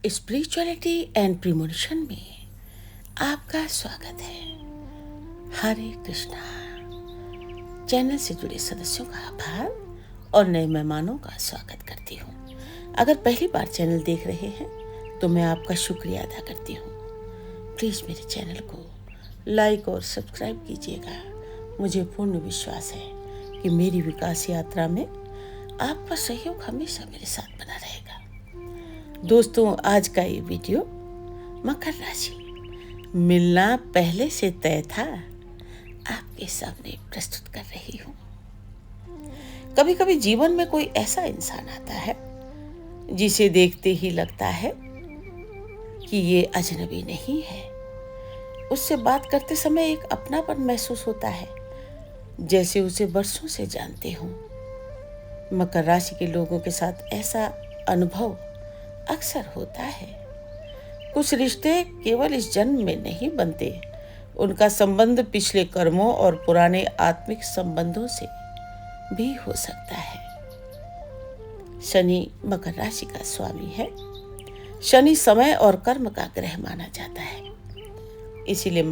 Spirituality and premonition में आपका स्वागत है। हरे कृष्णा। चैनल से जुड़े सदस्यों का आभार और नए मेहमानों का स्वागत करती हूँ। अगर पहली बार चैनल देख रहे हैं तो मैं आपका शुक्रिया अदा करती हूँ। प्लीज़ मेरे चैनल को लाइक और सब्सक्राइब कीजिएगा। मुझे पूर्ण विश्वास है कि मेरी विकास यात्रा में आपका सहयोग हमेशा मेरे साथ बना रहेगा। दोस्तों, आज का ये वीडियो मकर राशि मिलना पहले से तय था आपके सामने प्रस्तुत कर रही हूँ। कभी कभी जीवन में कोई ऐसा इंसान आता है जिसे देखते ही लगता है कि ये अजनबी नहीं है। उससे बात करते समय एक अपनापन महसूस होता है, जैसे उसे बरसों से जानते हों। मकर राशि के लोगों के साथ ऐसा अनुभव अक्सर होता है। कुछ रिश्ते केवल इस जन्म में नहीं बनते, उनका संबंध पिछले कर्मों और पुराने आत्मिक संबंधों से भी हो सकता है। शनि मकर राशि का स्वामी है। शनि समय और कर्म का ग्रह माना जाता है। इसीलिए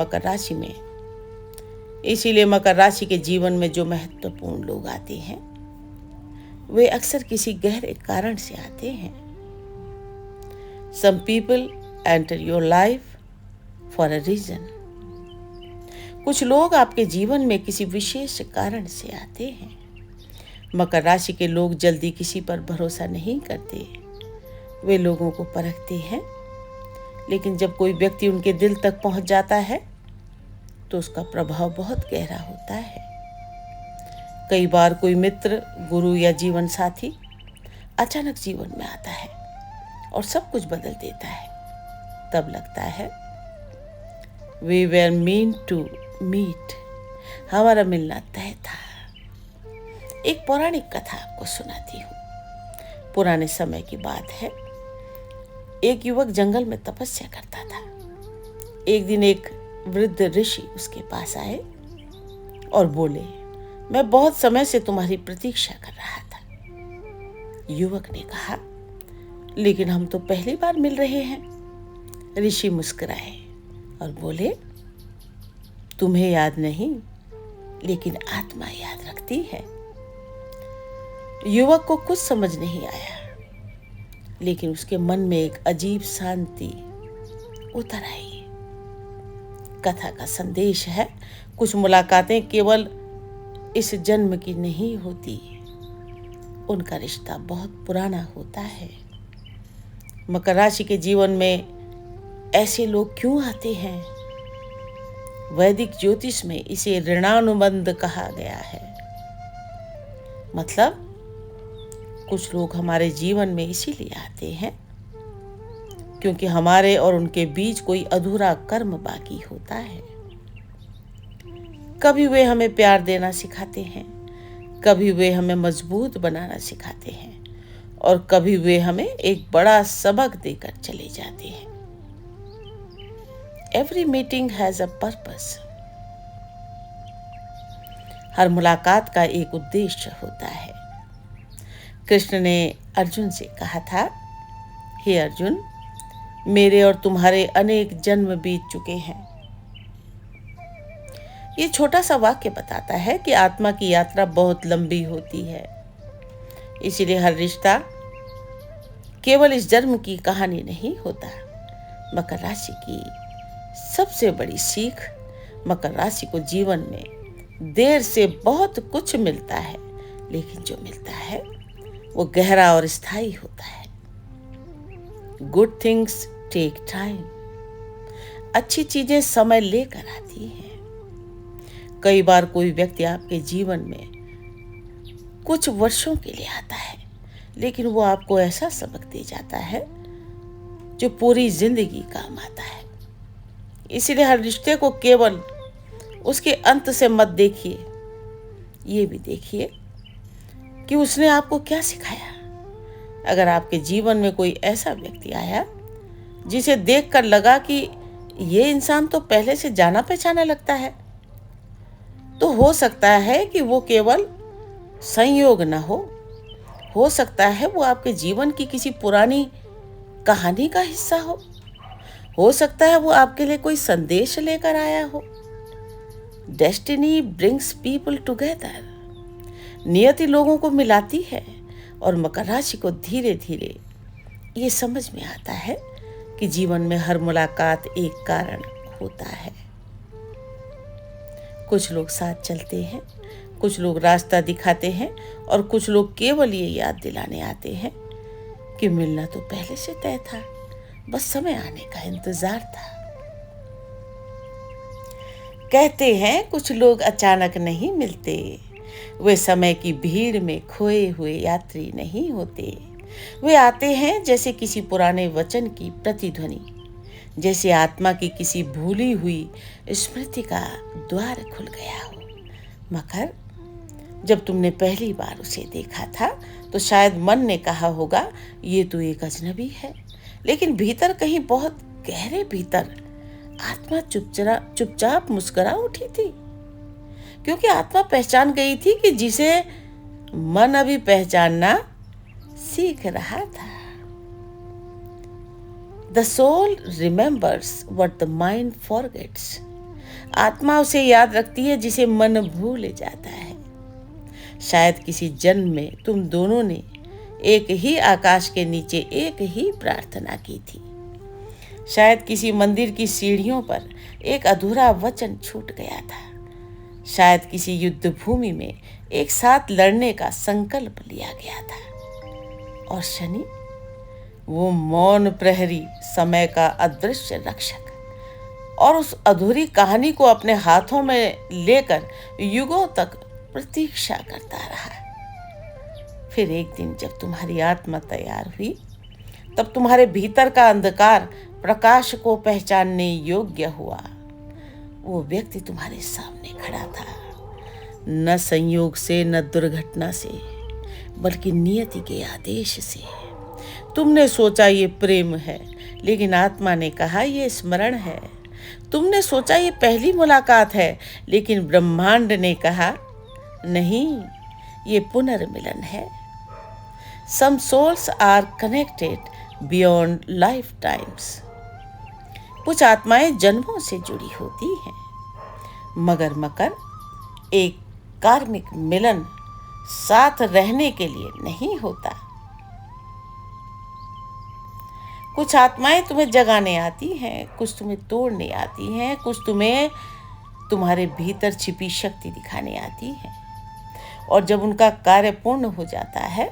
मकर राशि के जीवन में जो महत्वपूर्ण लोग आते हैं वे अक्सर किसी गहरे कारण से आते हैं। Some people enter your life for a reason. कुछ लोग आपके जीवन में किसी विशेष कारण से आते हैं। मकर राशि के लोग जल्दी किसी पर भरोसा नहीं करते। वे लोगों को परखते हैं, लेकिन जब कोई व्यक्ति उनके दिल तक पहुंच जाता है तो उसका प्रभाव बहुत गहरा होता है। कई बार कोई मित्र, गुरु या जीवन साथी अचानक जीवन में आता है और सब कुछ बदल देता है। तब लगता है we were meant to meet, हमारा मिलना तय था। एक पौराणिक कथा आपको सुनाती हूँ। पुराने समय की बात है। एक युवक जंगल में तपस्या करता था। एक दिन एक वृद्ध ऋषि उसके पास आए और बोले, मैं बहुत समय से तुम्हारी प्रतीक्षा कर रहा था। युवक ने कहा, लेकिन हम तो पहली बार मिल रहे हैं। ऋषि मुस्कुराए और बोले, तुम्हें याद नहीं, लेकिन आत्मा याद रखती है। युवक को कुछ समझ नहीं आया, लेकिन उसके मन में एक अजीब शांति उतर आई। कथा का संदेश है, कुछ मुलाकातें केवल इस जन्म की नहीं होती, उनका रिश्ता बहुत पुराना होता है। मकर राशि के जीवन में ऐसे लोग क्यों आते हैं? वैदिक ज्योतिष में इसे ऋणानुबंध कहा गया है। मतलब कुछ लोग हमारे जीवन में इसीलिए आते हैं क्योंकि हमारे और उनके बीच कोई अधूरा कर्म बाकी होता है। कभी वे हमें प्यार देना सिखाते हैं, कभी वे हमें मजबूत बनाना सिखाते हैं और कभी वे हमें एक बड़ा सबक देकर चले जाते हैं। Every meeting has a purpose. हर मुलाकात का एक उद्देश्य होता है। कृष्ण ने अर्जुन से कहा था, हे अर्जुन, मेरे और तुम्हारे अनेक जन्म बीत चुके हैं। ये छोटा सा वाक्य बताता है कि आत्मा की यात्रा बहुत लंबी होती है। इसीलिए हर रिश्ता केवल इस जन्म की कहानी नहीं होता। मकर राशि की सबसे बड़ी सीख, मकर राशि को जीवन में देर से बहुत कुछ मिलता है, लेकिन जो मिलता है वो गहरा और स्थायी होता है। Good things take time. अच्छी चीजें समय लेकर आती हैं। कई बार कोई व्यक्ति आपके जीवन में कुछ वर्षों के लिए आता है, लेकिन वो आपको ऐसा सबक दे जाता है जो पूरी जिंदगी काम आता है। इसीलिए हर रिश्ते को केवल उसके अंत से मत देखिए, ये भी देखिए कि उसने आपको क्या सिखाया। अगर आपके जीवन में कोई ऐसा व्यक्ति आया जिसे देखकर लगा कि ये इंसान तो पहले से जाना पहचाना लगता है, तो हो सकता है कि वो केवल संयोग न हो सकता है वो आपके जीवन की किसी पुरानी कहानी का हिस्सा हो सकता है वो आपके लिए कोई संदेश लेकर आया हो। Destiny brings people together. नियति लोगों को मिलाती है और मकर राशि को धीरे धीरे ये समझ में आता है कि जीवन में हर मुलाकात एक कारण होता है। कुछ लोग साथ चलते हैं, कुछ लोग रास्ता दिखाते हैं और कुछ लोग केवल ये याद दिलाने आते हैं कि मिलना तो पहले से तय था, बस समय आने का इंतजार था। कहते हैं कुछ लोग अचानक नहीं मिलते, वे समय की भीड़ में खोए हुए यात्री नहीं होते। वे आते हैं जैसे किसी पुराने वचन की प्रतिध्वनि, जैसे आत्मा की किसी भूली हुई स्मृति का द्वार खुल गया हो। मकर, जब तुमने पहली बार उसे देखा था तो शायद मन ने कहा होगा ये तो एक अजनबी है, लेकिन भीतर कहीं बहुत गहरे भीतर आत्मा चुपचाप मुस्कुरा उठी थी, क्योंकि आत्मा पहचान गई थी कि जिसे मन अभी पहचानना सीख रहा था। The soul remembers what the mind forgets. आत्मा उसे याद रखती है जिसे मन भूल जाता है। शायद किसी जन्म में तुम दोनों ने एक ही आकाश के नीचे एक ही प्रार्थना की थी। शायद किसी मंदिर की सीढ़ियों पर एक अधूरा वचन छूट गया था। शायद किसी युद्ध भूमि में एक साथ लड़ने का संकल्प लिया गया था। और शनि, वो मौन प्रहरी, समय का अदृश्य रक्षक, और उस अधूरी कहानी को अपने हाथों में लेकर युगों तक प्रतीक्षा करता रहा। फिर एक दिन जब तुम्हारी आत्मा तैयार हुई, तब तुम्हारे भीतर का अंधकार प्रकाश को पहचानने योग्य हुआ। वो व्यक्ति तुम्हारे सामने खड़ा था, न संयोग से, न दुर्घटना से, बल्कि नियति के आदेश से। तुमने सोचा ये प्रेम है, लेकिन आत्मा ने कहा ये स्मरण है। तुमने सोचा ये पहली मुलाकात है, लेकिन ब्रह्मांड ने कहा नहीं, ये पुनर्मिलन है। Some souls are connected beyond lifetimes. कुछ आत्माएं जन्मों से जुड़ी होती हैं, मगर मकर, एक कार्मिक मिलन साथ रहने के लिए नहीं होता। कुछ आत्माएं तुम्हें जगाने आती हैं, कुछ तुम्हें तोड़ने आती हैं, कुछ तुम्हें तुम्हारे भीतर छिपी शक्ति दिखाने आती हैं। और जब उनका कार्य पूर्ण हो जाता है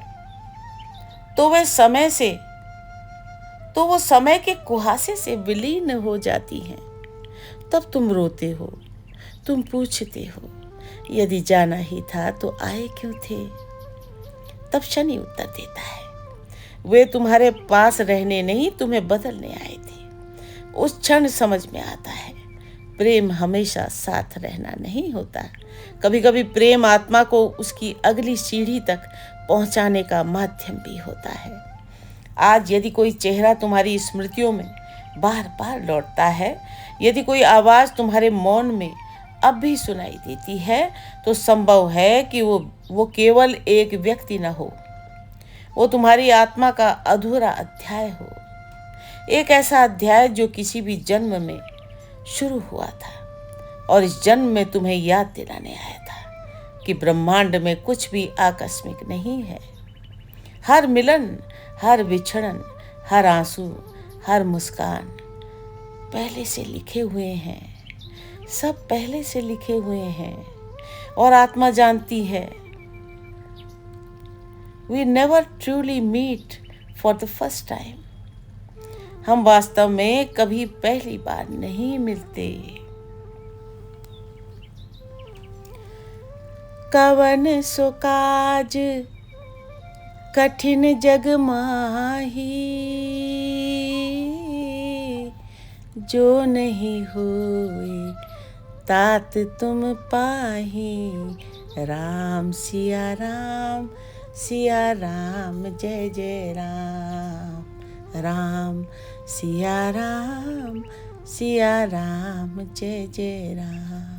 तो वो समय के कुहासे से विलीन हो जाती हैं। तब तुम रोते हो, तुम पूछते हो यदि जाना ही था तो आए क्यों थे। तब शनि उत्तर देता है, वे तुम्हारे पास रहने नहीं, तुम्हें बदलने आए थे। उस क्षण समझ में आता है, प्रेम हमेशा साथ रहना नहीं होता। कभी कभी प्रेम आत्मा को उसकी अगली सीढ़ी तक पहुंचाने का माध्यम भी होता है। आज यदि कोई चेहरा तुम्हारी स्मृतियों में बार बार लौटता है, यदि कोई आवाज़ तुम्हारे मौन में अब भी सुनाई देती है, तो संभव है कि वो केवल एक व्यक्ति न हो, वो तुम्हारी आत्मा का अधूरा अध्याय हो। एक ऐसा अध्याय जो किसी भी जन्म में शुरू हुआ था और इस जन्म में तुम्हें याद दिलाने आया था कि ब्रह्मांड में कुछ भी आकस्मिक नहीं है। हर मिलन, हर विछड़न, हर आंसू, हर मुस्कान पहले से लिखे हुए हैं, सब पहले से लिखे हुए हैं। और आत्मा जानती है, We never truly meet for the first time. हम वास्तव में कभी पहली बार नहीं मिलते। कवन सो काज कठिन जग माही, जो नहीं होए तात तुम पाही। राम सिया राम, सिया राम जय जय राम। राम सिया राम, सिया राम जय जय राम।